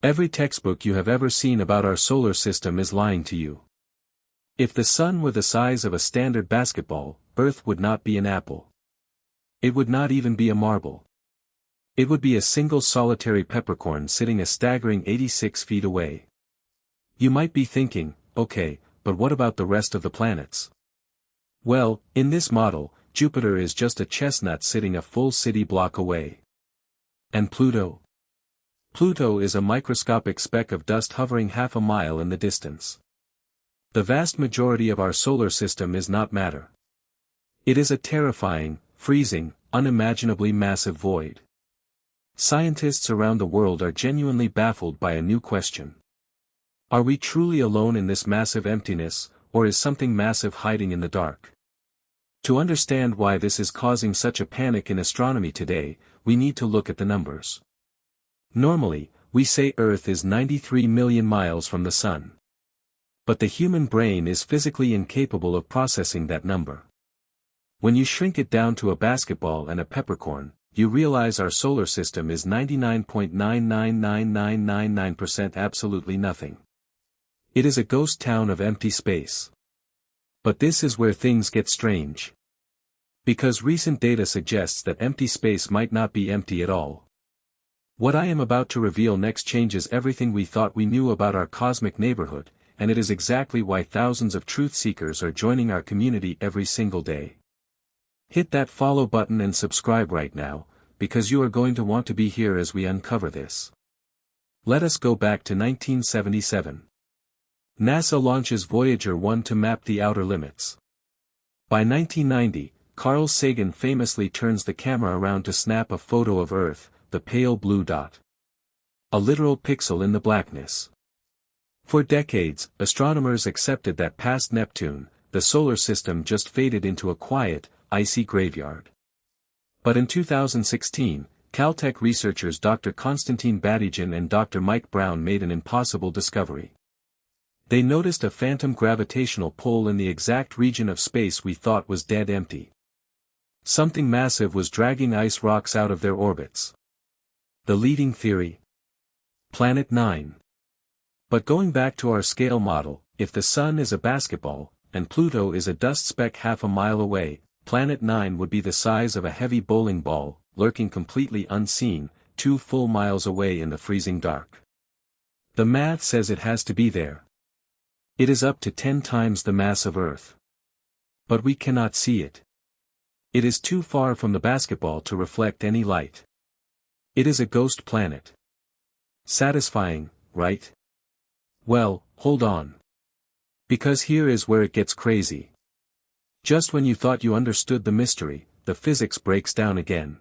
Every textbook you have ever seen about our solar system is lying to you. If the sun were the size of a standard basketball, Earth would not be an apple. It would not even be a marble. It would be a single solitary peppercorn sitting a staggering 86 feet away. You might be thinking, okay, but what about the rest of the planets? Well, in this model, Jupiter is just a chestnut sitting a full city block away. And Pluto? Pluto is a microscopic speck of dust hovering half a mile in the distance. The vast majority of our solar system is not matter. It is a terrifying, freezing, unimaginably massive void. Scientists around the world are genuinely baffled by a new question. Are we truly alone in this massive emptiness, or is something massive hiding in the dark? To understand why this is causing such a panic in astronomy today, we need to look at the numbers. Normally, we say Earth is 93 million miles from the Sun. But the human brain is physically incapable of processing that number. When you shrink it down to a basketball and a peppercorn, you realize our solar system is 99.999999% absolutely nothing. It is a ghost town of empty space. But this is where things get strange. Because recent data suggests that empty space might not be empty at all. What I am about to reveal next changes everything we thought we knew about our cosmic neighborhood, and it is exactly why thousands of truth seekers are joining our community every single day. Hit that follow button and subscribe right now, because you are going to want to be here as we uncover this. Let us go back to 1977. NASA launches Voyager 1 to map the outer limits. By 1990, Carl Sagan famously turns the camera around to snap a photo of Earth, the pale blue dot. A literal pixel in the blackness. For decades, astronomers accepted that past Neptune, the solar system just faded into a quiet, icy graveyard. But in 2016, Caltech researchers Dr. Konstantin Batygin and Dr. Mike Brown made an impossible discovery. They noticed a phantom gravitational pull in the exact region of space we thought was dead empty. Something massive was dragging ice rocks out of their orbits. The leading theory? Planet 9. But going back to our scale model, if the Sun is a basketball, and Pluto is a dust speck half a mile away, Planet 9 would be the size of a heavy bowling ball, lurking completely unseen, 2 full miles away in the freezing dark. The math says it has to be there. It is up to 10 times the mass of Earth. But we cannot see it. It is too far from the basketball to reflect any light. It is a ghost planet. Satisfying, right? Well, hold on. Because here is where it gets crazy. Just when you thought you understood the mystery, the physics breaks down again.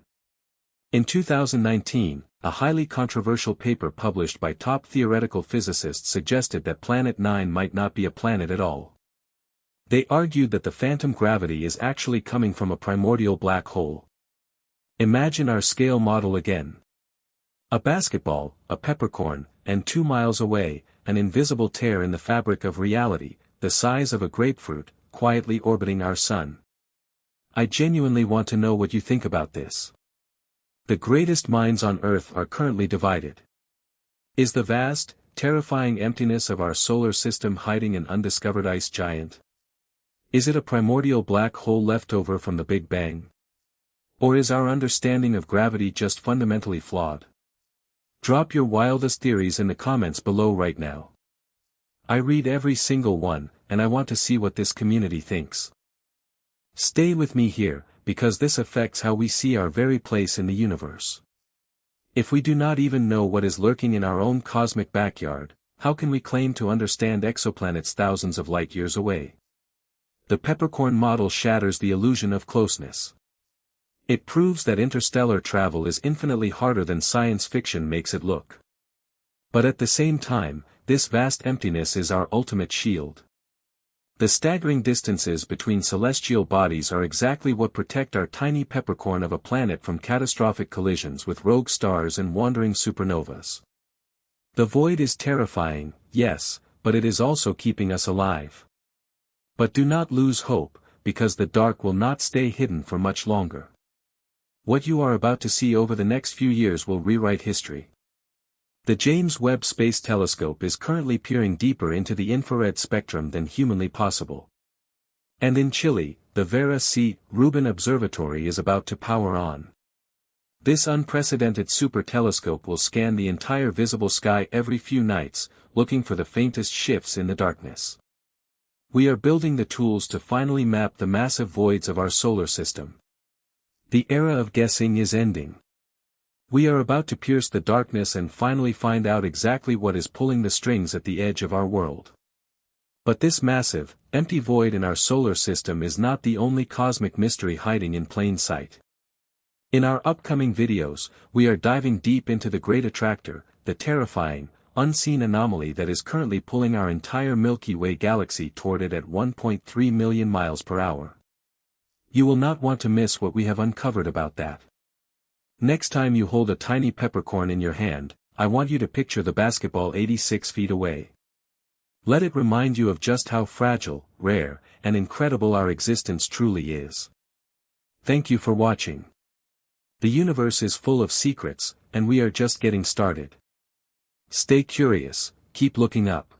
In 2019, a highly controversial paper published by top theoretical physicists suggested that Planet 9 might not be a planet at all. They argued that the phantom gravity is actually coming from a primordial black hole. Imagine our scale model again. A basketball, a peppercorn, and 2 miles away, an invisible tear in the fabric of reality, the size of a grapefruit, quietly orbiting our sun. I genuinely want to know what you think about this. The greatest minds on Earth are currently divided. Is the vast, terrifying emptiness of our solar system hiding an undiscovered ice giant? Is it a primordial black hole left over from the Big Bang? Or is our understanding of gravity just fundamentally flawed? Drop your wildest theories in the comments below right now. I read every single one, and I want to see what this community thinks. Stay with me here, because this affects how we see our very place in the universe. If we do not even know what is lurking in our own cosmic backyard, how can we claim to understand exoplanets thousands of light years away? The peppercorn model shatters the illusion of closeness. It proves that interstellar travel is infinitely harder than science fiction makes it look. But at the same time, this vast emptiness is our ultimate shield. The staggering distances between celestial bodies are exactly what protect our tiny peppercorn of a planet from catastrophic collisions with rogue stars and wandering supernovas. The void is terrifying, yes, but it is also keeping us alive. But do not lose hope, because the dark will not stay hidden for much longer. What you are about to see over the next few years will rewrite history. The James Webb Space Telescope is currently peering deeper into the infrared spectrum than humanly possible. And in Chile, the Vera C. Rubin Observatory is about to power on. This unprecedented super telescope will scan the entire visible sky every few nights, looking for the faintest shifts in the darkness. We are building the tools to finally map the massive voids of our solar system. The era of guessing is ending. We are about to pierce the darkness and finally find out exactly what is pulling the strings at the edge of our world. But this massive, empty void in our solar system is not the only cosmic mystery hiding in plain sight. In our upcoming videos, we are diving deep into the Great Attractor, the terrifying, unseen anomaly that is currently pulling our entire Milky Way galaxy toward it at 1.3 million miles per hour. You will not want to miss what we have uncovered about that. Next time you hold a tiny peppercorn in your hand, I want you to picture the basketball 86 feet away. Let it remind you of just how fragile, rare, and incredible our existence truly is. Thank you for watching. The universe is full of secrets, and we are just getting started. Stay curious, keep looking up.